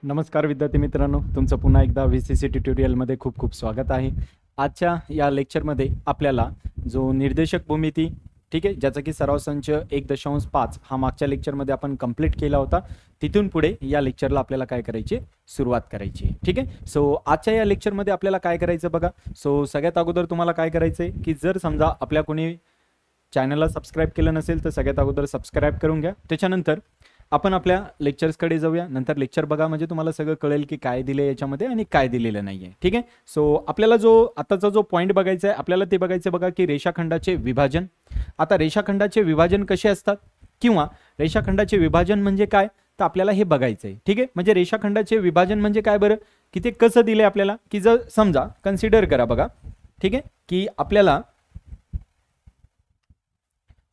नमस्कार विद्यार्थी मित्रांनो, तुमचं पुन्हा एकदा VCC ट्युटोरियलमध्ये खूप खूप स्वागत आहे. आजच्या या लेक्चरमध्ये आपल्याला जो निर्देशक भूमिती, ठीक आहे, ज्याचा की सराव संच 1.5 हा मागच्या लेक्चरमध्ये आपण कंप्लीट केला होता. तिथून पुढे या लेक्चरला आपल्याला काय करायची, सुरुवात करायची. ठीक आहे. सो आजच्या या लेक्चरमध्ये आपल्याला काय करायचं बघा. सो सगळ्यात अगोदर तुम्हाला काय करायचं आहे की जर समजा आपल्या कोणी चॅनलला सबस्क्राईब केलं नसेल तर सगळ्यात अगोदर सबस्क्राईब करून घ्या. त्याच्यानंतर आपण आपल्या लेक्चर्सकडे जाऊया. नंतर लेक्चर बघा म्हणजे तुम्हाला सगळं कळेल की काय दिले याच्यामध्ये आणि काय दिलेलं नाहीये. ठीक आहे. सो आपल्याला जो आताचा जो पॉईंट बघायचा आहे आपल्याला ते बघायचं बघा की रेषाखंडाचे विभाजन. आता रेषाखंडाचे विभाजन कसे असतात किंवा रेषाखंडाचे विभाजन म्हणजे काय तर आपल्याला हे बघायचं आहे. ठीक आहे. म्हणजे रेषाखंडाचे विभाजन म्हणजे काय बरं की ते कसं दिले आपल्याला की जर समजा कन्सिडर करा बघा. ठीक आहे की आपल्याला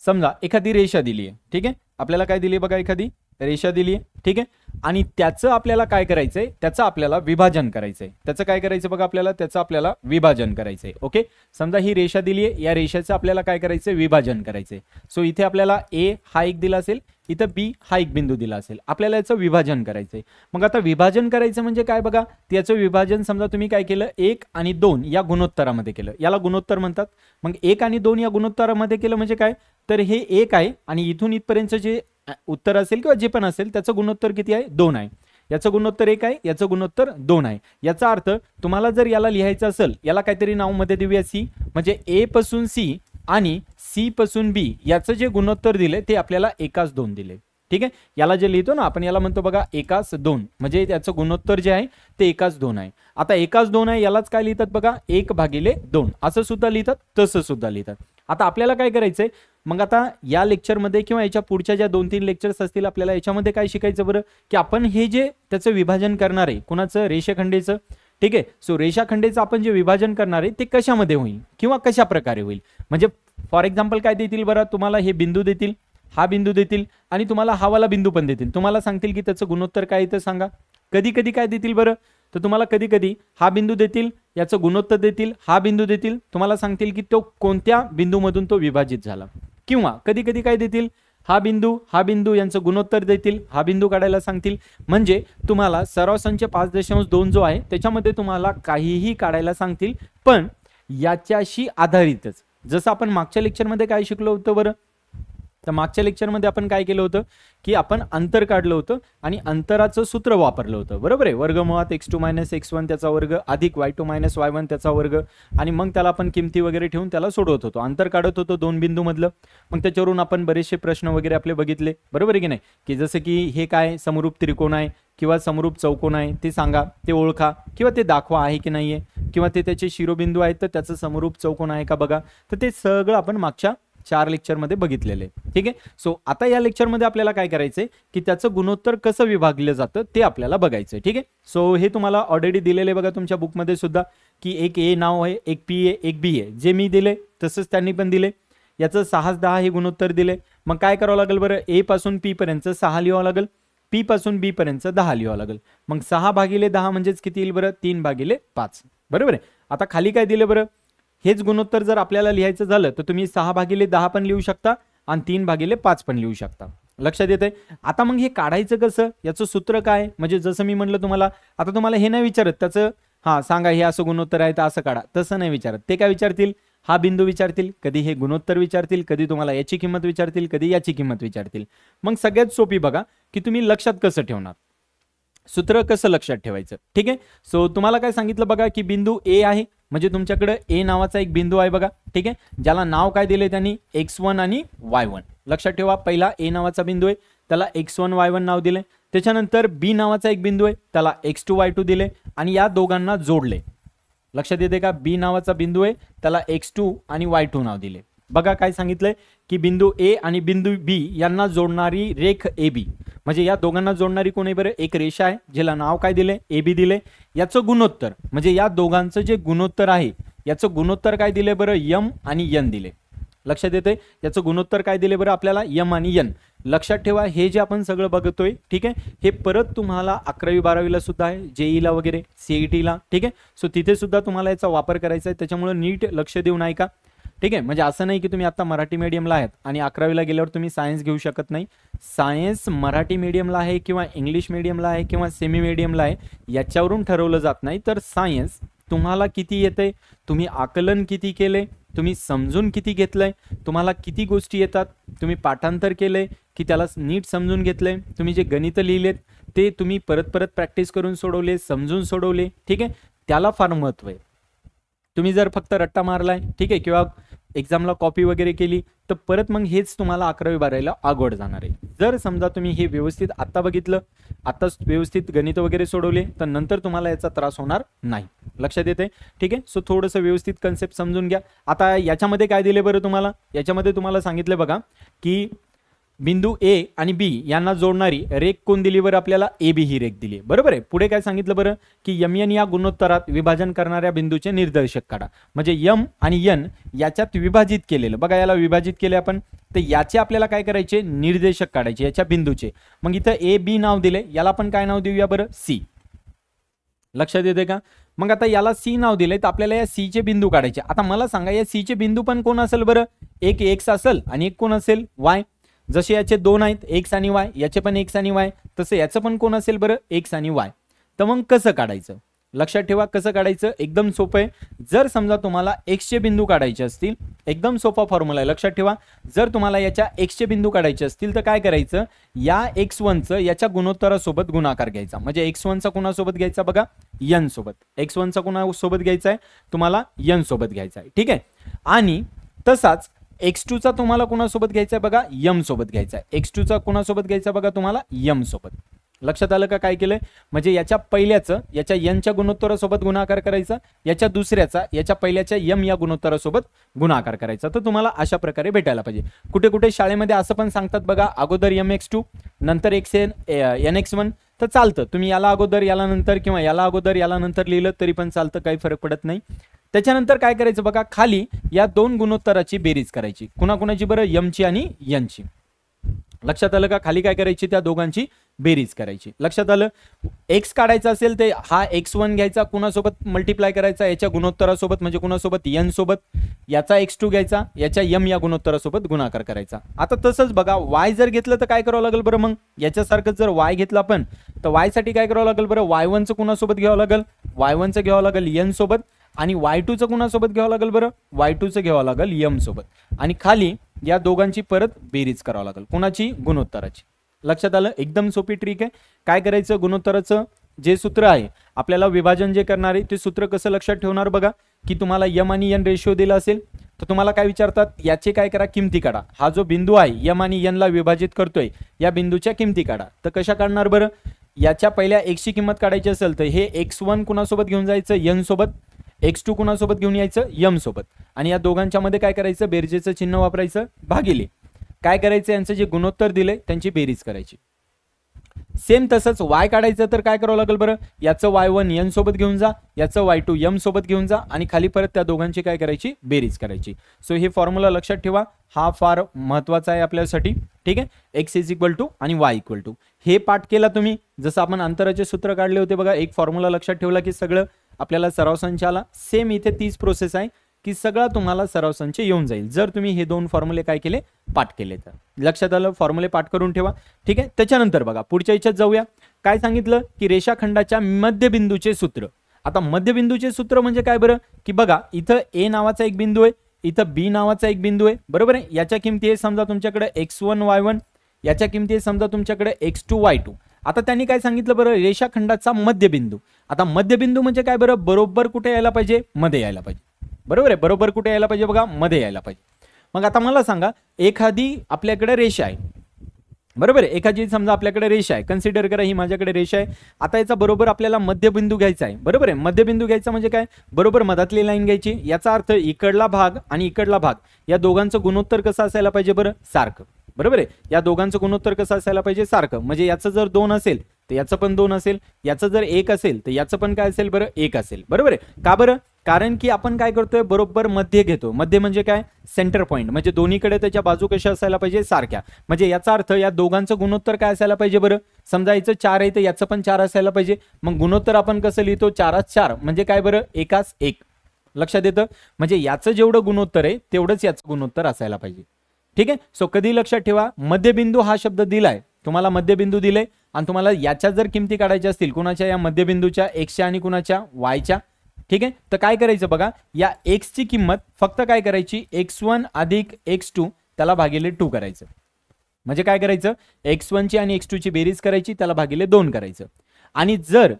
समजा एखादी रेषा दिली आहे. ठीक आहे. आपल्याला काय दिली बघा, एखादी रेषा दिली आहे. ठीक आहे. आणि त्याचं आपल्याला काय करायचंय, त्याचं आपल्याला विभाजन करायचंय. त्याचं काय करायचं बघा, आपल्याला त्याचं आपल्याला विभाजन करायचंय. ओके. समजा ही रेषा दिली आहे, या रेषेचं आपल्याला काय करायचंय, विभाजन करायचंय. सो इथे आपल्याला ए हा एक दिला असेल, इथं बी हा एक बिंदू दिला असेल, आपल्याला याचं विभाजन करायचंय. मग आता विभाजन करायचं म्हणजे काय बघा, त्याचं विभाजन समजा तुम्ही काय केलं, 1 आणि 2 या गुणोत्तरामध्ये केलं. याला गुणोत्तर म्हणतात. मग 1 आणि 2 या गुणोत्तरामध्ये केलं म्हणजे काय, तर हे 1 आहे आणि इथून इथपर्यंत जे उत्तर असेल किंवा जे पण असेल त्याचं गुणोत्तर किती आहे, 2 आहे. याचं गुणोत्तर 1 आहे, याचं गुणोत्तर 2 आहे. याचा अर्थ तुम्हाला जर याला लिहायचं असेल, याला काहीतरी नाव मध्ये देऊया सी, म्हणजे ए पासून सी आणि सी पासून बी याचं जे गुणोत्तर दिले ते आपल्याला 1:2 दिले. ठीक आहे. याला जे लिहितो ना आपण, याला म्हणतो बघा 1:2, म्हणजे त्याचं गुणोत्तर जे आहे ते 1:2 आहे. आता 1:2 आहे, यालाच काय लिहितात बघा, 1/2 असं सुद्धा लिहितात, तसं सुद्धा लिहितात. आता आपल्याला काय करायचंय, मग आता या लेक्चरमध्ये किंवा याच्या पुढच्या ज्या 2-3 लेक्चर्स असतील आपल्याला याच्यामध्ये काय शिकायचं बरं की आपण हे जे त्याचं विभाजन करणार आहे, कुणाचं, रेषाखंडेचं. ठीक आहे. सो रेषाखंडेचं आपण जे विभाजन करणार आहे ते कशामध्ये होईल किंवा कशा प्रकारे होईल. म्हणजे फॉर एक्झाम्पल काय देतील बरं, तुम्हाला हे बिंदू देतील, हा बिंदू देतील आणि तुम्हाला हा वाला बिंदू पण देतील. तुम्हाला सांगतील की त्याचं गुणोत्तर काय आहे ते सांगा. कधी कधी काय देतील बरं, तर तुम्हाला कधी कधी हा बिंदू देतील, याचं गुणोत्तर देतील, हा बिंदू देतील, तुम्हाला सांगतील की तो कोणत्या बिंदूमधून तो विभाजित झाला. किंवा कधी कधी काय देतील, हा बिंदू यांचं गुणोत्तर देतील, हा बिंदू काढायला सांगतील. म्हणजे तुम्हाला सराव संच 5.2 जो आहे त्याच्यामध्ये तुम्हाला काहीही काढायला सांगतील, पण याच्याशी आधारितच. जसं आपण मागच्या लेक्चरमध्ये काय शिकलो होतं बरं, तर मागच्या लेक्चरमध्ये आपण काय केलं होतं की आपण अंतर काढलं होतं आणि अंतराचं सूत्र वापरलं होतं. बरोबर आहे. वर्गमुळात x2 - x1 त्याचा वर्ग अधिक y2 - y1 त्याचा वर्ग, आणि मग त्याला आपण किमती वगैरे ठेवून त्याला सोडवत होतो, अंतर काढत होतो 2 बिंदूमधलं. मग त्याच्यावरून आपण बरेचसे प्रश्न वगैरे आपले बघितले. बरोबर आहे की नाही, की जसं की हे काय समरूप त्रिकोण आहे किंवा समरूप चौकोन आहे ते सांगा, ते ओळखा किंवा ते दाखवा आहे की नाहीये, किंवा ते त्याचे शिरोबिंदू आहेत तर त्याचं समरूप चौकोन आहे का बघा. तर ते सगळं आपण मागच्या 4 लेक्चरमध्ये बघितलेले. ठीक आहे. सो आता या लेक्चरमध्ये आपल्याला काय करायचंय की त्याचं गुणोत्तर कसं विभागलं जातं ते आपल्याला बघायचंय. ठीक आहे. सो हे तुम्हाला ऑलरेडी दिलेले बघा तुमच्या बुकमध्ये सुद्धा, की एक ए नाव आहे, एक पी आहे, एक बी आहे. जे मी दिले तसंच त्यांनी पण दिले. याचं 6-10 हे गुणोत्तर दिले. मग काय करावं लागेल बरं, ए पासून पी पर्यंत 6 लिहावं लागेल, पी पासून बी पर्यंत 10 लिहावं लागेल. मग 6/10 म्हणजेच किती येईल बरं, 3/5. बरोबर आहे. आता खाली काय दिलं बरं, हेच गुणोत्तर जर आपल्याला लिहायचं झालं तर तुम्ही 6/10 पण लिहू शकता आणि 3/5 पण लिहू शकता. लक्षात येतंय. आता मग हे काढायचं कसं, याचं सूत्र काय, म्हणजे जसं मी म्हणलं तुम्हाला, आता तुम्हाला हे नाही विचारत त्याचं सांगा हे असं गुणोत्तर आहे तर असं काढा, तसं नाही विचारत. ते काय विचारतील, हा बिंदू विचारतील, कधी हे गुणोत्तर विचारतील, कधी तुम्हाला याची किंमत विचारतील, कधी याची किंमत विचारतील. मग सगळ्यात सोपी बघा की तुम्ही लक्षात कसं ठेवणार, सूत्र कसं लक्षात ठेवायचं. ठीक आहे. सो तुम्हाला काय सांगितलं बघा की बिंदू ए आहे, म्हणजे तुमच्याकडे ए नावाचा एक बिंदू आहे बघा. ठीक आहे. ज्याला नाव काय दिले त्यांनी, x1 आणि y1. लक्षात ठेवा, पहिला ए नावाचा बिंदू आहे त्याला x1 y1 नाव दिले. त्याच्यानंतर बी नावाचा एक बिंदू आहे त्याला x2 y2 दिले आणि या दोघांना जोडले. लक्षात येते का, बी नावाचा बिंदू आहे त्याला x2 आणि y2 नाव दिले. बघा काय सांगितलंय की बिंदू ए आणि बिंदू बी यांना जोडणारी रेख ए बी, म्हणजे या दोघांना जोडणारी कोण आहे बरं, एक रेषा आहे ज्याला नाव काय दिले, ए बी दिले. याचं गुणोत्तर म्हणजे या दोघांचं जे गुणोत्तर आहे याचं गुणोत्तर काय दिले बरं, यम आणि यन दिले. लक्षात येते, याचं गुणोत्तर काय दिले बरं आपल्याला, यम आणि यन. लक्षात ठेवा, हे जे आपण सगळं बघतोय, ठीक आहे, हे परत तुम्हाला 11वी-12वीला सुद्धा आहे, जेईला वगैरे, सीईटीला. ठीक आहे. सो तिथे सुद्धा तुम्हाला याचा वापर करायचा आहे, त्याच्यामुळे नीट लक्ष देऊन ऐका. ठीक आहे. म्हणजे असं नाही की तुम्ही आता मराठी मीडियमला आहेत आणि 11वीला गेल्यावर तुम्ही सायन्स घेऊ शकत नाही. सायन्स मराठी मीडियमला आहे किंवा इंग्लिश मीडियमला आहे किंवा सेमी मीडियमला आहे याच्यावरून ठरवलं जात नाही. तर सायन्स तुम्हाला किती येते, तुम्ही आकलन किती केले, तुम्ही समजून किती घेतलंय, तुम्हाला किती गोष्टी येतात, तुम्ही पाठांतर केलंय की त्याला नीट समजून घेतलंय, तुम्ही जे गणित लिहिलेत ते तुम्ही परत परत प्रॅक्टिस करून सोडवले, समजून सोडवले, ठीक आहे, त्याला फार महत्त्व आहे. तुम्ही जर फक्त रट्टा मारलाय, ठीक आहे, किंवा एक्झामला कॉपी वगैरे केली तर परत मग हेच तुम्हाला 11वी 12वीला अवघड जाणार आहे. जर समजा तुम्ही हे व्यवस्थित आत्ता बघितलं, आत्ता व्यवस्थित गणित वगैरे सोडवले तर नंतर तुम्हाला याचा त्रास होणार नाही. लक्षात येते, ठीक आहे. सो थोडंसं व्यवस्थित कन्सेप्ट समजून घ्या. आता याच्यामध्ये काय दिले बरं तुम्हाला, याच्यामध्ये तुम्हाला सांगितलं बघा की बिंदू ए आणि बी यांना जोडणारी रेख कोण दिली बरं आपल्याला, ए बी ही रेख दिली, बरोबर आहे. पुढे काय सांगितलं बरं की यम एन या गुणोत्तरात विभाजन करणाऱ्या बिंदूचे निर्देशक काढा. म्हणजे यम आणि एन याच्यात विभाजित केलेलं बघा, याला विभाजित केले आपण, तर याचे आपल्याला काय करायचे, निर्देशक काढायचे याच्या बिंदूचे. मग इथं ए बी नाव दिले, याला आपण काय नाव देऊया बरं, सी. लक्षात येते का. मग आता याला सी नाव दिले तर आपल्याला या सी चे बिंदू काढायचे. आता मला सांगा या सी चे बिंदू पण कोण असेल बरं, एक एक्स असेल आणि एक कोण असेल, वाय. जसे याचे दोन आहेत एक्स आणि वाय, याचे पण एक्स आणि वाय, तसं याचं पण कोण असेल बरं, एक्स आणि वाय. तर मग कसं काढायचं, लक्षात ठेवा कसं काढायचं, एकदम सोपं आहे. जर समजा तुम्हाला एक्सचे बिंदू काढायचे असतील, एकदम सोपा फॉर्म्युला आहे, लक्षात ठेवा. जर तुम्हाला याच्या एक्सचे बिंदू काढायचे असतील तर काय करायचं, या x1चं याच्या गुणोत्तरासोबत गुणाकार घ्यायचा. म्हणजे x1चा कोणासोबत घ्यायचा बघा, n सोबत. x1चा कोणासोबत घ्यायचा आहे तुम्हाला, n सोबत घ्यायचा आहे, ठीक आहे. आणि तसाच x2चा तुम्हाला कोणासोबत घ्यायचा आहे बघा, m सोबत घ्यायचा आहे. x2चा कोणासोबत घ्यायचा बघा तुम्हाला, m सोबत. लक्षात आलं का काय केलंय, म्हणजे याच्या पहिल्याचं याच्या n च्या गुणोत्तरासोबत गुणाकार करायचा, याच्या दुसऱ्याचा याच्या पहिल्याच्या m या गुणोत्तरासोबत गुणाकार करायचा. तर तुम्हाला अशा प्रकारे भेटायला पाहिजे. कुठे कुठे शाळेमध्ये असं पण सांगतात बघा, अगोदर mx2 नंतर nx1, तर चालतं. तुम्ही याला अगोदर याला नंतर किंवा याला अगोदर याला नंतर लिहिलं तरी पण चालतं, काही फरक पडत नाही. त्याच्यानंतर काय करायचं बघा, खाली या दोन गुणोत्तराची बेरीज करायची. कुणाकुणाची बरं, m ची आणि n ची. लक्षात आलं का, खाली काय करायची, त्या दोघांची बेरीज करायची. लक्षात आलं. एक्स काढायचा असेल तर हा x1 घ्यायचा, कुणासोबत मल्टिप्लाय करायचा, याच्या गुणोत्तरासोबत, म्हणजे कुणासोबत, n सोबत. याचा x2 घ्यायचा, याच्या m या गुणोत्तरासोबत गुणाकार करायचा. आता तसंच बघा y जर घेतलं तर काय करावं लागेल बरं, मग याच्यासारखं जर y घेतलं आपण तर y साठी काय करावं लागेल बरं, y1 चं कुणासोबत घ्यावं लागेल, y1 चं घ्यावं लागेल n सोबत. आणि y2 चं कुणासोबत घ्यावं लागेल बरं, y2 चं घ्यावं लागेल m सोबत. आणि खाली या दोघांची परत बेरीज करावं लागेल, कोणाची, गुणोत्तराची. लक्षात आलं, एकदम सोपी ट्रिक आहे. काय करायचं, गुणोत्तराचं जे सूत्र आहे आपल्याला विभाजन जे करणार आहे ते सूत्र कसं लक्षात ठेवणार बघा, की तुम्हाला m आणि n रेशिओ दिला असेल तर तुम्हाला काय विचारतात, याचे काय करा, किमती काढा. हा जो बिंदू आहे m आणि n ला विभाजित करतोय, या बिंदूच्या किमती काढा. तर कशा काढणार बरं, याच्या पहिल्या x ची किंमत काढायची असेल तर हे x1 कुणासोबत घेऊन जायचं, n सोबत. x2 कुणासोबत घेऊन यायचं, m सोबत. आणि या दोघांच्या मध्ये काय करायचं, बेरजेचं चिन्ह वापरायचं, भागिले. काय करायचं, यांचं जे गुणोत्तर दिले त्यांची बेरीज करायची. सेम तसंच y काढायचं तर काय करावं लागेल बरं, याचं y1 n सोबत घेऊन जा, याचं y2 m सोबत घेऊन जा आणि खाली परत त्या दोघांची काय करायची, बेरीज करायची. सो हे फॉर्म्युला लक्षात ठेवा, हा फार महत्वाचा आहे आपल्यासाठी, ठीक आहे. x इज इक्वल टू आणि y इक्वल टू. हे पाठ केला तुम्ही, जसं आपण अंतराचे सूत्र काढले होते बघा, एक फॉर्म्युला लक्षात ठेवला की सगळं आपल्याला सराव संच आला. सेम इथे तीच प्रोसेस आहे की सगळा तुम्हाला सराव संच येऊन जाईल जर तुम्ही हे दोन फॉर्म्युले काय केले, पाठ केले तर. लक्षात आलं, फॉर्म्युले पाठ करून ठेवा, ठीक आहे. त्याच्यानंतर बघा पुढच्या याच्यात जाऊया. काय सांगितलं की रेषाखंडाच्या मध्यबिंदूचे सूत्र. आता मध्यबिंदूचे सूत्र म्हणजे काय बरं, की बघा इथं a नावाचा एक बिंदू आहे, इथं b नावाचा एक बिंदू आहे, बरोबर आहे. याच्या किमती आहे समजा तुमच्याकडे x1 y1, याच्या किमती आहे समजा तुमच्याकडे x2 y2. आता त्यांनी काय सांगितलं बरं, रेषाखंडाचा मध्यबिंदू. आता मध्यबिंदू म्हणजे काय बरं, बरोबर कुठे यायला पाहिजे, मध्ये यायला पाहिजे, बरोबर आहे. बरोबर कुठे यायला पाहिजे बघा, मध्ये यायला पाहिजे. मग आता मला सांगा, एखादी आपल्याकडे रेषा आहे, बरोबर आहे. एखादी समजा आपल्याकडे रेषा आहे, कन्सिडर करा ही माझ्याकडे रेषा आहे. आता याचा बरोबर आपल्याला मध्यबिंदू घ्यायचा आहे, बरोबर आहे. मध्यबिंदू घ्यायचा म्हणजे काय, बरोबर मधातली लाईन घ्यायची. याचा अर्थ इकडला भाग आणि इकडला भाग या दोघांचं गुणोत्तर कसं असायला पाहिजे बरं, सारखं, बरोबर आहे. या दोघांचं गुणोत्तर कसं असायला पाहिजे, सारखं. म्हणजे याचं जर 2 असेल तर याचं पण 2 असेल, याचं जर 1 असेल तर याचं पण काय असेल बरं, 1 असेल, बरोबर आहे. का बरं, कारण की आपण काय करतोय, बरोबर मध्ये घेतो. मध्ये म्हणजे काय, सेंटर पॉईंट. म्हणजे दोन्हीकडे त्याच्या बाजू कशा असायला पाहिजे, सारख्या. म्हणजे याचा अर्थ या दोघांचं गुणोत्तर काय असायला पाहिजे बरं, समजा याचं 4 आहे तर याचं पण 4 असायला पाहिजे. मग गुणोत्तर आपण कसं लिहितो, 4 4 म्हणजे काय बरं, 1 1. लक्षात येतं, म्हणजे याचं जेवढं गुणोत्तर आहे तेवढंच याचं गुणोत्तर असायला पाहिजे. ठीक आहे. सो कधी लक्षात ठेवा, मध्यबिंदू हा शब्द दिलाय तुम्हाला, मध्यबिंदू दिले आणि तुम्हाला याच्या जर किमती काढायच्या असतील कुणाच्या, या मध्यबिंदूच्या एक्सच्या आणि कुणाच्या वायच्या, ठीक आहे, तर काय करायचं बघा, या एक्सची किंमत फक्त काय करायची, x1 अधिक x2 त्याला भागिले 2 करायचं. म्हणजे काय करायचं, x1 ची आणि x2 ची बेरीज करायची, त्याला भागिले 2 करायचं. आणि जर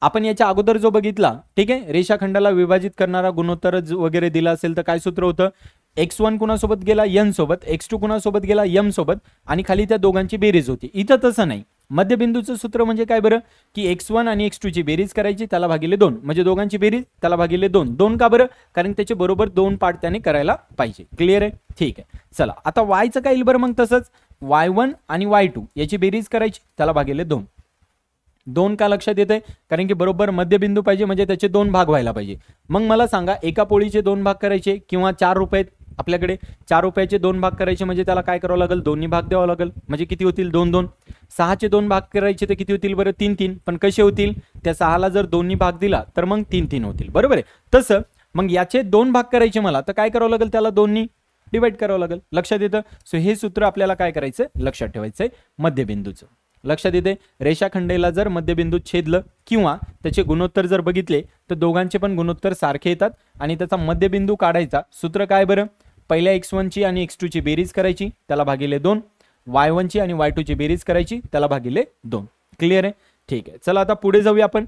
आपण याच्या अगोदर जो बघितला, ठीक आहे, रेषाखंडाला विभाजित करणारा गुणोत्तर वगैरे दिला असेल तर काय सूत्र होतं, x1 कुणासोबत गेला n सोबत, x2 कुणासोबत गेला m सोबत आणि खाली त्या दोघांची बेरीज होती. इथं तसं नाही. मध्यबिंदूचं सूत्र म्हणजे काय बरं, की x1 आणि x2 ची बेरीज करायची, त्याला भागिले 2, म्हणजे दोघांची बेरीज त्याला भागिले 2. 2 का बरं, कारण त्याचे बरोबर 2 पार्ट त्याने करायला पाहिजे. क्लिअर आहे, ठीक आहे. चला आता yचं काय येईल बरं, मग तसंच y1 आणि y2 याची बेरीज करायची, त्याला भागिले 2. 2 का लक्षात येते, कारण की बरोबर मध्यबिंदू पाहिजे, म्हणजे त्याचे 2 भाग व्हायला पाहिजे. मग मला सांगा, एका पोळीचे 2 भाग करायचे किंवा 4 रुपये आपल्याकडे, 4 रुपयाचे 2 भाग करायचे म्हणजे त्याला काय करावं लागेल, दोन्ही भाग द्यावा लागेल, म्हणजे किती होतील, 2 2. 6चे 2 भाग करायचे तर किती होतील बरं, 3 3. पण कसे होतील, त्या 6ला जर दोन्ही भाग दिला तर मग 3 3 होतील, बरोबर आहे. तसं मग याचे 2 भाग करायचे मला, तर काय करावं लागेल, त्याला 2नी डिवाइड करावं लागेल. लक्षात येतं. सो हे सूत्र आपल्याला काय करायचं, लक्षात ठेवायचंय मध्यबिंदूचं. लक्षात येते, रेषाखंडेला जर मध्यबिंदू छेदलं किंवा त्याचे गुणोत्तर जर बघितले तर दोघांचे पण गुणोत्तर सारखे येतात आणि त्याचा मध्यबिंदू काढायचा. सूत्र काय बरं, पहिल्या x1 ची आणि x2 ची बेरीज करायची, त्याला भागिले 2, y1 ची आणि y2 ची बेरीज करायची, त्याला भागिले 2. क्लिअर आहे, ठीक आहे. चला आता पुढे जाऊया आपण.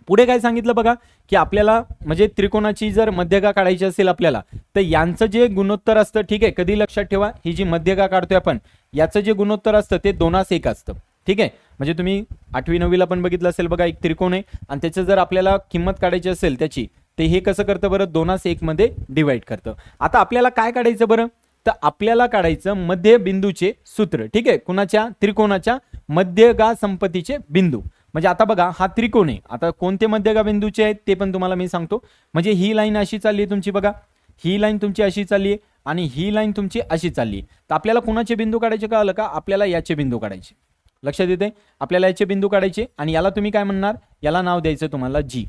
पुढे काय सांगितलं बघा, की आपल्याला म्हणजे त्रिकोणाची जर मध्यगा काढायची असेल आपल्याला, तर यांचं जे गुणोत्तर असतं, ठीक आहे, कधी लक्षात ठेवा, ही जी मध्यगा काढतोय आपण, याचं जे गुणोत्तर असतं ते 2:1 असतं. ठीक आहे, म्हणजे तुम्ही 8वी 9वीला पण बघितलं असेल बघा, एक त्रिकोण आहे आणि त्याचं जर आपल्याला किंमत काढायची असेल त्याची, ते हे कसं करतं बरं, 2:1 मध्ये डिवाइड करतं. आता आपल्याला काय काढायचं बरं, तर आपल्याला काढायचं मध्यबिंदूचे सूत्र. ठीक आहे, कुणाच्या, त्रिकोणाच्या मध्यगा संपत्तीचे बिंदू. म्हणजे आता बघा, हा त्रिकोण आहे, आता कोणते मध्यगा बिंदूचे आहेत ते पण तुम्हाला मी सांगतो. म्हणजे ही लाईन अशी चालली आहे तुमची बघा, ही लाईन तुमची अशी चालली आहे आणि ही लाईन तुमची अशी चालली आहे. तर आपल्याला कुणाचे बिंदू काढायचे कळलं का, आपल्याला याचे बिंदू काढायचे. लक्षात येते, आपल्याला याचे बिंदू काढायचे आणि याला तुम्ही काय म्हणणार, याला नाव द्यायचं तुम्हाला जी.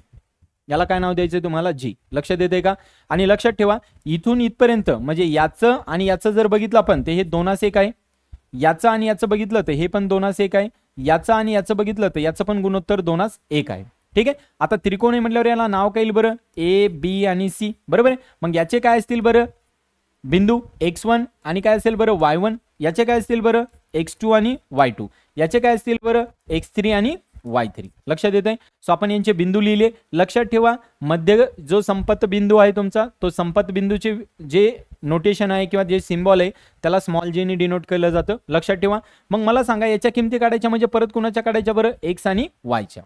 याला काय नाव द्यायचं तुम्हाला, जी. लक्षात येते का. आणि लक्षात ठेवा, इथून इथपर्यंत म्हणजे याचं आणि याचं जर बघितलं आपण ते हे 2:1 आहे, याचं आणि याचं बघितलं तर हे पण 2:1 आहे, याचं आणि याचं बघितलं तर याचं पण गुणोत्तर 2:1 आहे. ठीक आहे, आता त्रिकोण आहे म्हटल्यावर याला नाव काय येईल बरं, ए बी आणि सी, बरोबर आहे. मग याचे काय असतील बरं बिंदू, x1 आणि काय असेल बरं y1, याचे काय असतील बरं x2 आणि y2, याचे काय असतील बरं x3 आणि y3. लक्षात येत आहे. सो आपण यांचे बिंदू लिहिले. लक्षात ठेवा, मध्य जो संपत बिंदू आहे तुमचा, तो संपत बिंदूचे जे नोटेशन आहे किंवा जे सिम्बॉल आहे त्याला स्मॉल जे ने डिनोट केलं जातं. लक्षात ठेवा. मग मला सांगा, याच्या किमती काढायच्या म्हणजे परत कुणाच्या काढायच्या बरं, x आणि yच्या.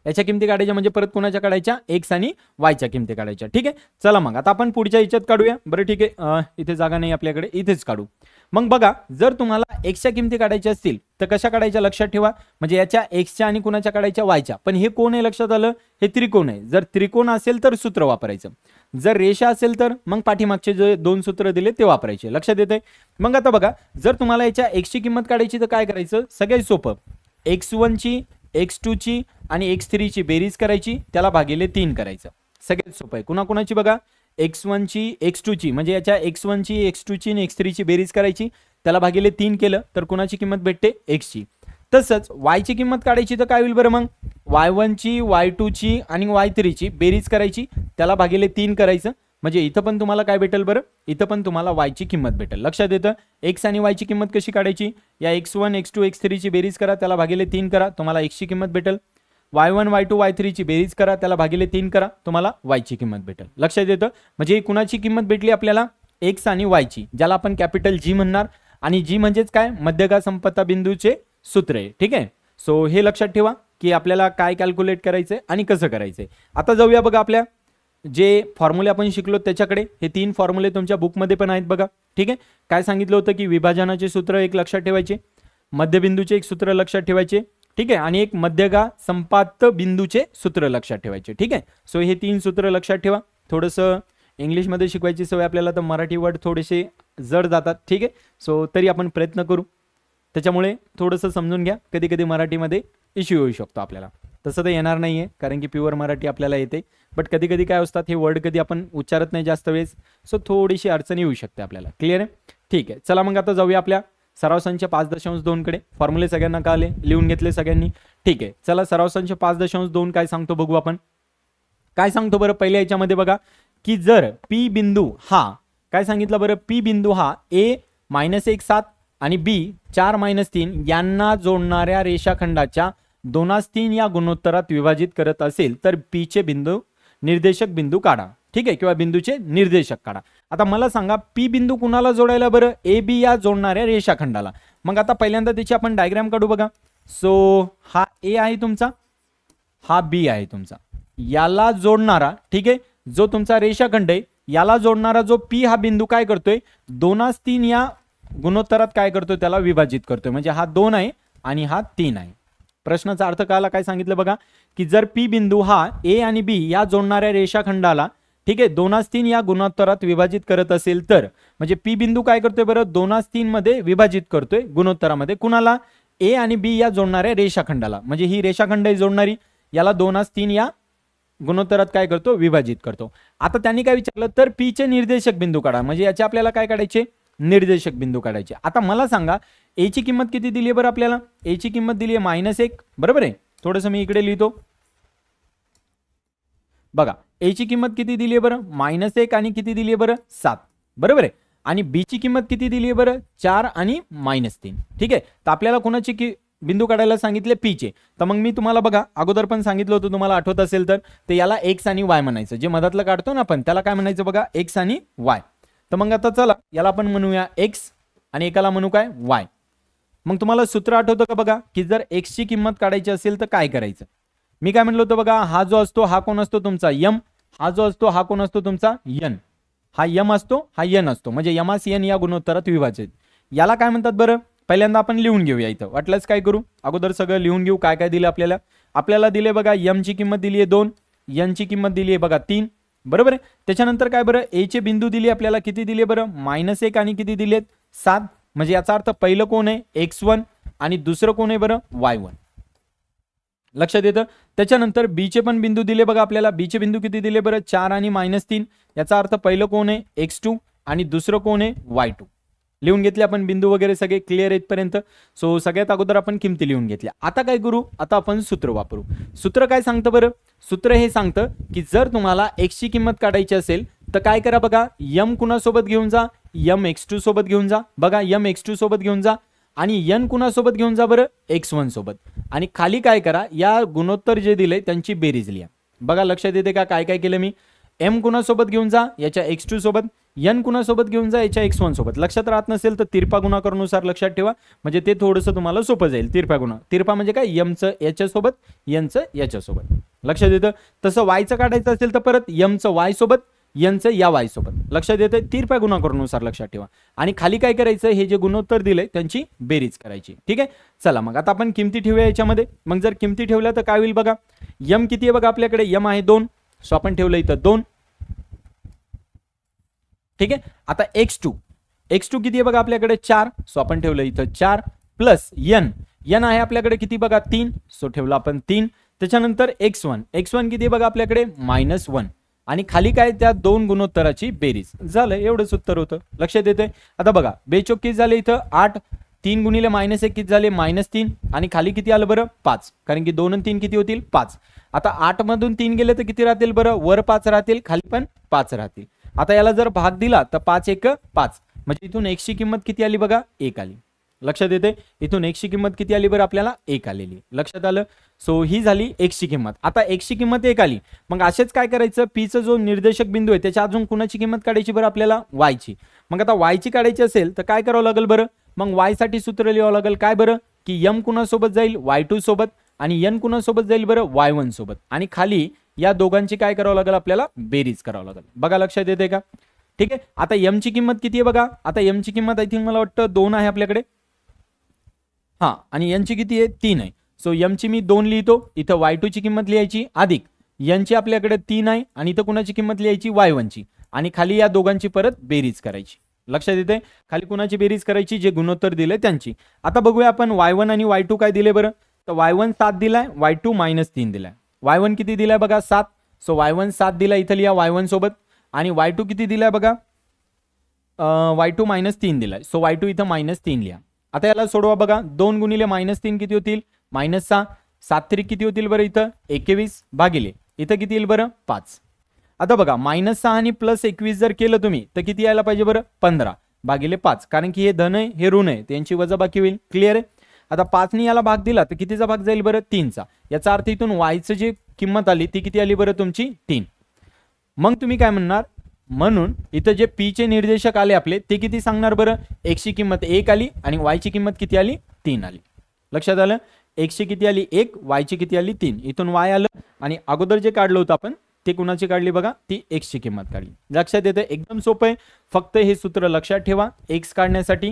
याच्या किमती काढायच्या म्हणजे परत कुणाच्या काढायच्या, x आणि yच्या किमती काढायच्या. ठीक आहे, चला मग आता आपण पुढच्या ह्याच्यात काढूया. बरं ठीक आहे, इथे जागा नाही आपल्याकडे, इथेच काढू. मग बघा, जर तुम्हाला एक्सच्या किमती काढायच्या असतील तर कशा काढायच्या लक्षात ठेवा, म्हणजे याच्या एक्सच्या आणि कुणाच्या काढायच्या वायच्या. पण हे कोण आहे लक्षात आलं, हे त्रिकोण आहे. जर त्रिकोण असेल तर सूत्र वापरायचं, जर रेषा असेल तर मग पाठीमागचे जे 2 सूत्र दिले ते वापरायचे. लक्षात येते. मग आता बघा, जर तुम्हाला याच्या एक्सची किंमत काढायची तर काय करायचं, सगळ्यात सोपं, x1 ची, x2 ची आणि x3 ची बेरीज करायची, त्याला भागिले 3 करायचं. सगळ्यात सोपं आहे. कुणाकुणाची बघा, x1 ची, x2 ची, म्हणजे याच्या x1 ची, x2 ची आणि x3 ची बेरीज करायची, त्याला भागिले 3 केलं तर कुणाची किंमत भेटते, x ची. तसंच y ची किंमत काढायची तर काय होईल बरं, मग y1 ची, y2 ची आणि y3 ची बेरीज करायची, त्याला भागिले 3 करायचं. म्हणजे इथं पण तुम्हाला काय भेटेल बरं, इथं पण तुम्हाला y ची किंमत भेटेल. लक्षात येतं. x आणि y ची किंमत कशी काढायची, या x1, x2, x3 ची बेरीज करा, त्याला भागिले 3 करा, तुम्हाला x ची किंमत भेटेल. y1, y2, y3 ची बेरीज करा, त्याला भागिले 3 करा, तुम्हाला y ची किंमत भेटेल. लक्षात येतं. म्हणजे कुणाची किंमत भेटली आपल्याला, x आणि y ची, ज्याला आपण कॅपिटल G म्हणणार. आणि G म्हणजेच काय, मध्यगा संपत्ता बिंदूचे सूत्र आहे. ठीक आहे. सो हे लक्षात ठेवा की आपल्याला काय कॅल्क्युलेट करायचंय आणि कसं करायचंय. आता जाऊया बघा, आपल्या जे फॉर्म्युले आपण शिकलो त्याच्याकडे. हे 3 फॉर्म्युले तुमच्या बुकमध्ये पण आहेत बघा. ठीक आहे. काय सांगितलं होतं की विभाजनाचे सूत्र एक लक्षात ठेवायचे, मध्यबिंदूचे एक सूत्र लक्षात ठेवायचे, ठीक आहे, आणि एक मध्यगा संपात बिंदूचे सूत्र लक्षात ठेवायचे. ठीक आहे. सो हे 3 सूत्र लक्षात ठेवा. थोडंसं इंग्लिशमध्ये शिकवायची सवय आपल्याला, तर मराठी वर्ड थोडेसे जड जातात. ठीक आहे. सो तरी आपण प्रयत्न करू, त्याच्यामुळे थोडंसं समजून घ्या. कधी कधी मराठीमध्ये इश्यू येऊ शकतो आपल्याला. तसं तर येणार नाहीये कारण की प्युअर मराठी आपल्याला येते, बट कधी कधी काय असतात हे वर्ड कधी आपण उच्चारत नाही जास्त वेळेस, सो थोडीशी अडचण येऊ शकते आपल्याला. क्लिअर आहे? ठीक आहे, चला मग आता जाऊया आपल्या सराव संच 5.2 कडे. फॉर्म्युले सगळ्यांना कळले, लिहून घेतले सगळ्यांनी? ठीक आहे, चला सराव संच 5.2 काय सांगतो बघू आपण. काय सांगतो बरं पहिल्या याच्यामध्ये बघा की जर पी बिंदू हा काय सांगितलं बरं, पी बिंदू हा ए -1 7 आणि बी 4 -3 यांना जोडणाऱ्या रेषाखंडाच्या 2/3 या गुणोत्तरात विभाजित करत असेल तर पी चे बिंदू निर्देशक बिंदू काढा. ठीक आहे, किंवा बिंदूचे निर्देशक काढा. आता मला सांगा पी बिंदू कुणाला जोडायला बरं, ए बी या जोडणाऱ्या रेषाखंडाला. मग आता पहिल्यांदा त्याची आपण डायग्राम काढू बघा. सो हा ए आहे तुमचा, हा बी आहे तुमचा, याला जोडणारा, ठीक आहे, जो तुमचा रेषाखंड आहे याला जोडणारा जो पी हा बिंदू काय करतोय 2/3 या गुणोत्तरात काय करतोय त्याला विभाजित करतोय. म्हणजे हा 2 आहे आणि हा 3 आहे. प्रश्नाचा अर्थ कळाला? काय सांगितलं बघा की जर पी बिंदू हा ए आणि बी या जोडणाऱ्या रेषाखंडाला, ठीक आहे, 2/3 या गुणोत्तरात विभाजित करत असेल तर, म्हणजे पी बिंदू काय करतोय बरं 2/3 मध्ये विभाजित करतोय गुणोत्तरामध्ये. कुणाला? ए आणि बी या जोडणाऱ्या रेषाखंडाला. म्हणजे ही रेषाखंड आहे जोडणारी, याला 2/3 या गुणोत्तरात काय करतो विभाजित करतो. आता त्यांनी काय विचारलं तर पी चे निर्देशक बिंदू काढा. म्हणजे याचे आपल्याला काय काढायचे, निर्देशक बिंदू काढायचे. आता मला सांगा ए ची किंमत किती दिली आहे बरं आपल्याला, ए ची किंमत दिली आहे -1, बरोबर आहे. थोडंसं मी इकडे लिहितो बघा, ए ची किंमत किती दिली आहे बरं -1 आणि किती दिली आहे बरं 7, बरोबर आहे. आणि बी ची किंमत किती दिली आहे बरं 4 आणि -3. ठीक आहे, तर आपल्याला कोणाची बिंदू काढायला सांगितले पी चे. तर मग मी तुम्हाला बघा अगोदर पण सांगितलं होतं, तुम्हाला आठवत असेल तर, ते याला एक्स आणि वाय म्हणायचं. जे मधातलं काढतो ना आपण त्याला काय म्हणायचं बघा, एक्स आणि वाय. तर मग आता चला याला आपण म्हणूया एक्स आणि एकाला म्हणू काय वाय. मग तुम्हाला सूत्र आठवतं का बघा की जर एक्स ची किंमत काढायची असेल तर काय करायचं. मी काय म्हणलो होतो बघा, हा जो असतो हा कोण असतो तुमचा यम, हा जो असतो हा कोण असतो तुमचा यन. हा यम असतो, हा यन असतो, म्हणजे यमास यन या गुणोत्तरात विभाजित. याला काय म्हणतात बरं, पहिल्यांदा आपण लिहून घेऊया. इथं वाटलंच काय करू, अगोदर सगळं लिहून घेऊ काय काय दिलं आपल्याला. आपल्याला दिले बघा यम ची किंमत दिली आहे 2, यन ची किंमत दिली आहे बघा 3, बरोबर आहे. त्याच्यानंतर काय बरं ए चे बिंदू दिले आपल्याला, किती दिले बरं -1 आणि किती दिलेत 7. म्हणजे याचा अर्थ पहिलं कोण आहे x1 आणि दुसरं कोण आहे बरं y1. लक्षात येतं. त्याच्यानंतर बी चे पण बिंदू दिले बघा आपल्याला, बी चे बिंदू किती दिले बरं 4 आणि -3. याचा अर्थ पहिलं कोण आहे x2 आणि दुसरं कोण आहे y2. लिहून घेतले आपण बिंदू वगैरे सगळे क्लिअर इथपर्यंत. सो सगळ्यात अगोदर आपण किमती लिहून घेतल्या. आता काय करू, आता आपण सूत्र वापरू. सूत्र काय सांगतं बरं, सूत्र हे सांगतं की जर तुम्हाला x ची किंमत काढायची असेल तर काय करा बघा, यम कुणासोबत घेऊन जा, यम x2 सोबत घेऊन जा बघा, यम x2 सोबत घेऊन जा आणि यन कुणासोबत घेऊन जा बरं x1 सोबत. आणि खाली काय करा, या गुणोत्तर जे दिले त्यांची बेरीज लिहा. बघा लक्षात येते का काय काय केलं मी. एम कुणासोबत घेऊन जा याच्या x2 सोबत, यन कुणासोबत घेऊन जा याच्या x1 सोबत. लक्षात राहत नसेल तर तिरपा गुणाकारानुसार लक्षात ठेवा, म्हणजे ते थोडंसं तुम्हाला सोपं जाईल. तिरपा म्हणजे काय, यमचं याच्यासोबत, यनचं याच्यासोबत. लक्षात येतं. तसं वायचं काढायचं असेल तर परत यमचं वाय सोबत, यनचं या वाय सोबत. लक्षात येतं, तिरपा गुणाकारानुसार लक्षात ठेवा. आणि खाली काय करायचं, हे जे गुणोत्तर दिले त्यांची बेरीज करायची. ठीक आहे, चला मग आता आपण किमती ठेवूया याच्यामध्ये. मग जर किमती ठेवल्या तर काय होईल बघा, यम किती आहे बघा आपल्याकडे, यम आहे 2, सो आपण ठेवलं इथं 2. ठीक आहे, आता x2 किती आहे बघा आपल्याकडे 4, सो आपण ठेवलं इथं 4 प्लस यन आहे आपल्याकडे किती बघा 3, सो ठेवलं आपण 3. त्याच्यानंतर x1 किती आहे बघा आपल्याकडे -1 आणि खाली काय त्या दोन गुणोत्तराची बेरीज. झालं, एवढंच उत्तर होतं. लक्षात येतंय. आता बघा बेचोक किती झाले इथं 8, 3 गुणिले -1 किती झाले -3 आणि खाली किती आलं बरं 5, कारण की 2 आणि 3 किती होतील 5. आता 8 मधून 3 गेले तर किती राहतील बरं, वर 5 राहतील, खाली पण 5 राहतील. आता याला जर भाग दिला तर 5 1 5, म्हणजे इथून x ची किंमत किती आली बघा 1 आली. लक्षात येते, इथून x ची किंमत किती आली बरं आपल्याला 1 आलेली. लक्षात आलं. सो ही झाली x ची किंमत. आता x ची किंमत 1 आली, मग असेच काय करायचं, p चा जो निर्देशक बिंदू आहे त्याच्या अजून कुणाची किंमत काढायची बरं आपल्याला, y ची. मग आता y ची काढायची असेल तर काय करावं लागेल बरं, मग y साठी सूत्र लिहावं लागेल काय बरं, की m कुणासोबत जाईल y2 सोबत आणि n कुणासोबत जाईल बरं y1 सोबत. आणि खाली या दोघांची काय करावं लागेल आपल्याला, बेरीज करावं लागेल. बघा लक्षात येते का. ठीक आहे, आता m ची किंमत किती आहे बघा, आता m ची किंमत आय थिंक मला वाटतं 2 आहे आपल्याकडे, हा, आणि n ची किती आहे 3 आहे. सो m ची मी 2 लिहितो, इथं y2 ची किंमत लिहायची अधिक n ची आपल्याकडे 3 आहे आणि इथं कुणाची किंमत लिहायची y1 ची आणि खाली या दोघांची परत बेरीज करायची. लक्षात येते, खाली कुणाची बेरीज करायची, जे गुणोत्तर दिले त्यांची. आता बघूया आपण y1 आणि y2 काय दिले बरं. तर तर y1 7 दिलाय, y2 -3 दिलाय. y1 किती दिलाय बघा 7. सो y1 7 दिला, इथं लिहा y1 सोबत. आणि y2 किती दिलाय बघा, y2 -3 दिलाय. सो y2 इथं -3 लिहा. आता याला सोडवा बघा. 2 गुणिले -3 किती होतील, -6. 7 त्रिक किती होतील बरं इथं 21 भागिले इथं किती येईल बरं 5. आता बघा -6 आणि +21 जर केलं तुम्ही तर किती यायला पाहिजे बरं 15 भागिले 5. कारण की हे धन आहे हे ऋण आहे, त्यांची वजाबाकी होईल. क्लिअर आहे. आता 5 ने याला भाग दिला तर कितीचा भाग जाईल बरं 3चा. याचा अर्थ इथून yचं जी किंमत आली ती किती आली बरं तुमची 3. मग तुम्ही काय म्हणणार, म्हणून इथं जे p चे निर्देशक आले आपले ते किती सांगणार बरं, x ची किंमत 1 आली आणि y ची किंमत किती आली 3 आली. लक्षात आलं. x ची किती आली 1, y ची किती आली 3. इथून y आलं आणि अगोदर जे काढलं होतं आपण ते कुणाची काढली बघा, ती x ची किंमत काढली. लक्षात येतं. एकदम सोपं आहे. फक्त हे सूत्र लक्षात ठेवा x काढण्यासाठी,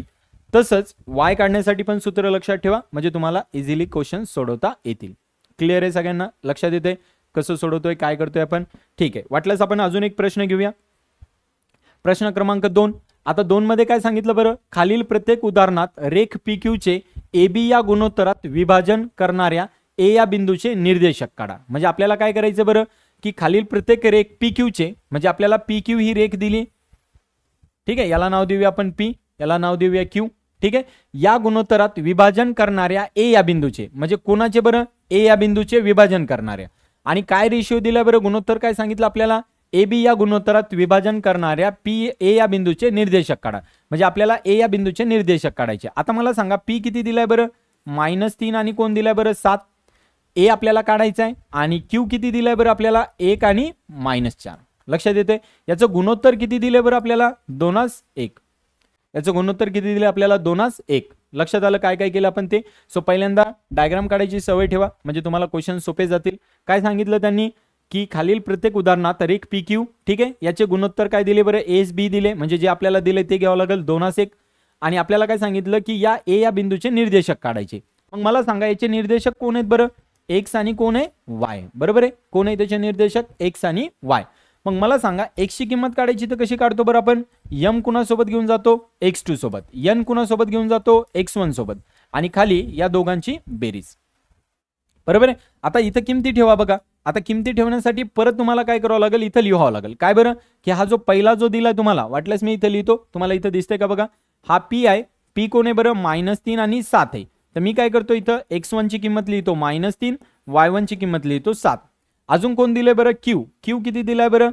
तसंच y काढण्यासाठी पण सूत्र लक्षात ठेवा, म्हणजे तुम्हाला इझिली क्वेश्चन सोडवता येतील. क्लिअर आहे सगळ्यांना. लक्षात येते कसं सोडवतोय काय करतोय आपण. ठीक आहे. वाटल्यास आपण अजून एक प्रश्न घेऊया. प्रश्न क्रमांक 2. आता 2 मध्ये काय सांगितलं बरं, खालील प्रत्येक उदाहरणात रेख PQ चे AB या गुणोत्तरात विभाजन करणाऱ्या A या बिंदूचे निर्देशक काढा. म्हणजे आपल्याला काय करायचं बरं, की खालील प्रत्येक रेख PQ चे, म्हणजे आपल्याला PQ ही रेख दिली, ठीक आहे, याला नाव देऊया आपण P, याला नाव देऊया Q. ठीक आहे. या गुणोत्तरात विभाजन करणाऱ्या A या बिंदूचे, म्हणजे कोणाचे बरं A या बिंदूचे विभाजन करणाऱ्या. आणि काय रेशिओ दिला बरं, गुणोत्तर काय सांगितलं आपल्याला, AB या गुणोत्तरात विभाजन करणाऱ्या A या बिंदूचे निर्देशक काढा. म्हणजे आपल्याला A या बिंदूचे निर्देशक काढायचे. आता मला सांगा P किती दिलाय बरं -3 आणि कोण दिलाय बरं 7. A आपल्याला काढायचा आहे. आणि Q किती दिलाय बरं आपल्याला 1 आणि -4. लक्षात येते. याचं गुणोत्तर किती दिले बरं आपल्याला 2:1. याचं गुणोत्तर किती दिले आपल्याला 2:1. लक्षात आलं काय काय केलं आपण ते. सो पहिल्यांदा डायग्राम काढायची सवय ठेवा, म्हणजे तुम्हाला क्वेश्चन सोपे जातील. काय सांगितलं त्यांनी, की खालील प्रत्येक उदाहरणात रेख PQ, ठीक आहे, याचे गुणोत्तर काय दिले बरं ASB दिले, म्हणजे जे आपल्याला दिले ते घ्यावं लागेल 2:1. आणि आपल्याला काय सांगितलं की या A या बिंदूचे निर्देशक काढायचे. मग मला सांगा याचे निर्देशक कोण आहेत बरं, x आणि कोण आहे y. बरोबर आहे. कोण आहे त्याचे निर्देशक x आणि y. मग मला सांगा x ची किंमत काढायची तर कशी काढतो बरं आपण, m कुणासोबत घेऊन जातो x2 सोबत, n कुणासोबत घेऊन जातो x1 सोबत, आणि खाली या दोघांची बेरीज. बरोबर आहे. आता इथं किमती ठेवा बघा. आता किमती ठेवण्यासाठी परत तुम्हाला काय करावं लागेल, इथं लिहावं लागेल. काय बरं, की हा जो पहिला जो दिलाय तुम्हाला, वाटल्यास मी इथं लिहितो, तुम्हाला इथं दिसतंय का बघा, हा P आहे. P कोण आहे बरं -3 आणि 7 आहे. तर मी काय करतो इथं x1 ची किंमत लिहितो -3, y1 ची किंमत लिहितो 7. अजून कोण दिलंय बरं Q. Q किती दिलाय बरं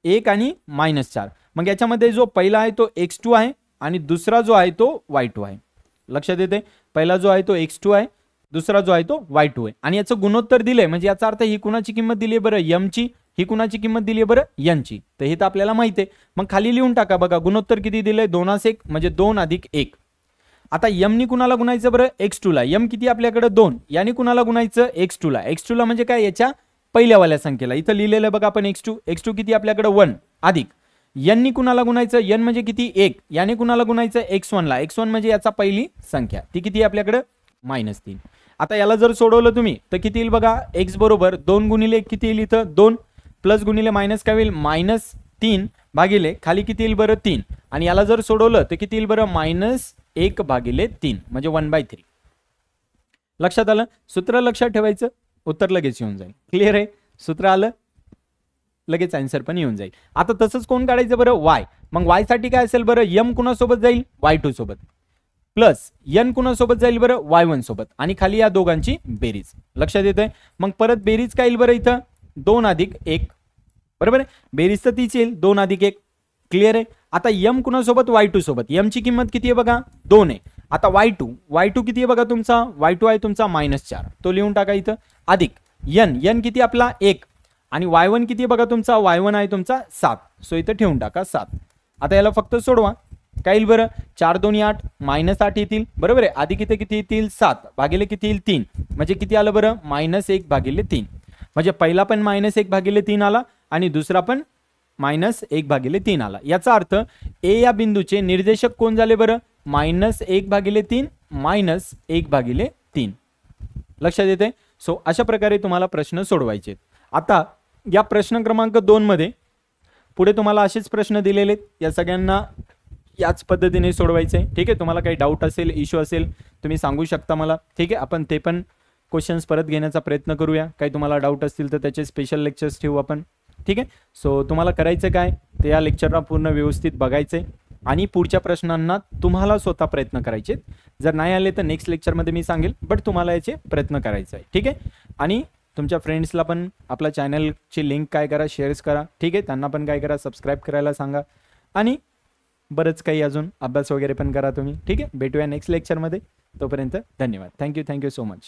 1 आणि -4. मग याच्यामध्ये जो पहिला आहे तो x2 आहे आणि दुसरा जो आहे तो y2 आहे. लक्षात येते. पहिला जो आहे तो x2 आहे, दुसरा जो आहे तो y2 आहे. आणि याचं गुणोत्तर दिले, म्हणजे याचा अर्थ ही कुणाची किंमत दिली आहे बरं m ची, ही कुणाची किंमत दिली आहे बरं n ची. तर हे तर आपल्याला माहिती आहे. मग खाली लिहून टाका बघा, गुणोत्तर किती दिलंय 2:1, म्हणजे 2 + 1. आता m नी कुणाला गुणायचं बरं x2 ला. m किती आपल्याकडे 2, याने कुणाला गुणायचं x2 ला. x2 ला म्हणजे काय, याच्या पहिल्यावाल्या संख्येला. इथं लिहिलेलं बघा आपण x2 किती आपल्याकडे 1 अधिक n नी कुणाला गुणायचं, n म्हणजे किती 1, याने कुणाला गुणायचं x1 ला. x1 म्हणजे याचा पहिली संख्या, ती किती आपल्याकडे -3. आता याला जर सोडवलं तुम्ही तर किती येईल बघा, x बरोबर 2 गुणिले किती येईल इथं 2, प्लस गुणिले मायनस काय होईल -3 भागिले खाली किती येईल बरं 3. आणि याला जर सोडवलं तर किती येईल बरं -1/3, म्हणजे 1/3. लक्षात आलं. सूत्र लक्षात ठेवायचं, उत्तर लगेच येऊन जाईल. क्लिअर आहे. सूत्र आलं लगेच आन्सर पण येऊन जाईल. आता तसंच कोण काढायचं बरं y. मग y साठी काय असेल बरं, m कुणासोबत जाईल y2 सोबत, प्लस n कुणासोबत जाईल बरं y1 सोबत, आणि खाली या दोघांची बेरीज. लक्षात येतंय. मग परत बेरीज काय येईल बरं इथं 2 + 1. बरोबर आहे. बेरीज तर तीच येईल 2 + 1. क्लिअर आहे. आता m कुणासोबत y2 सोबत, m ची किंमत किती आहे बघा 2 आहे. आता y2 किती आहे बघा तुमचा, y2 आहे तुमचा -4, तो लिहून टाका इथं, अधिक n किती आपला 1, आणि y1 किती आहे बघा तुमचा, y1 आहे तुमचा 7, सो इथं ठेवून टाका 7. आता याला फक्त सोडवा, काय येईल बरं 4 2 8 -8 येतील. बरोबर आहे. अधिक इथे किती येतील 7 भागिले किती येईल 3, म्हणजे किती आलं बरं -1/3. म्हणजे पहिला पण -1/3 आला आणि दुसरा पण -1/3 आला. याचा अर्थ A या बिंदूचे निर्देशक कोण झाले बरं -1/3 -1/3. लक्षात येते. सो अशा प्रकारे तुम्हाला प्रश्न सोडवायचे. आता या प्रश्न क्रमांक 2 मध्ये पुढे तुम्हाला असेच प्रश्न दिलेले आहेत. या सगळ्यांना याच पद्धतीने सोडवायचे. ठीक आहे. तुम्हाला काही डाऊट असेल, इश्यू असेल, तुम्ही सांगू शकता मला. ठीक आहे. आपण ते पण क्वेश्चन्स परत घेण्याचा प्रयत्न करूया. काही तुम्हाला डाऊट असतील तर त्याचे स्पेशल लेक्चर्स ठेवू आपण. ठीक आहे. सो तुम्हाला करायचं काय, ते या लेक्चरला पूर्ण व्यवस्थित बघायचं आहे आणि पुढच्या प्रश्नांना तुम्हाला स्वतः प्रयत्न करायचे. जर नाही आले तर नेक्स्ट लेक्चरमध्ये मी सांगेल, बट तुम्हाला याचे प्रयत्न करायचा आहे. ठीक आहे. आणि तुमच्या फ्रेंड्सला पण आपल्या चॅनलची लिंक काय करा, शेअर्स करा. ठीक आहे. त्यांना पण काय करा, सबस्क्राईब करायला सांगा आणि बरंच काही अजून अभ्यास वगैरे पण करा तुम्ही. ठीक आहे. भेटूया नेक्स्ट लेक्चरमध्ये. तोपर्यंत धन्यवाद. Thank you so much.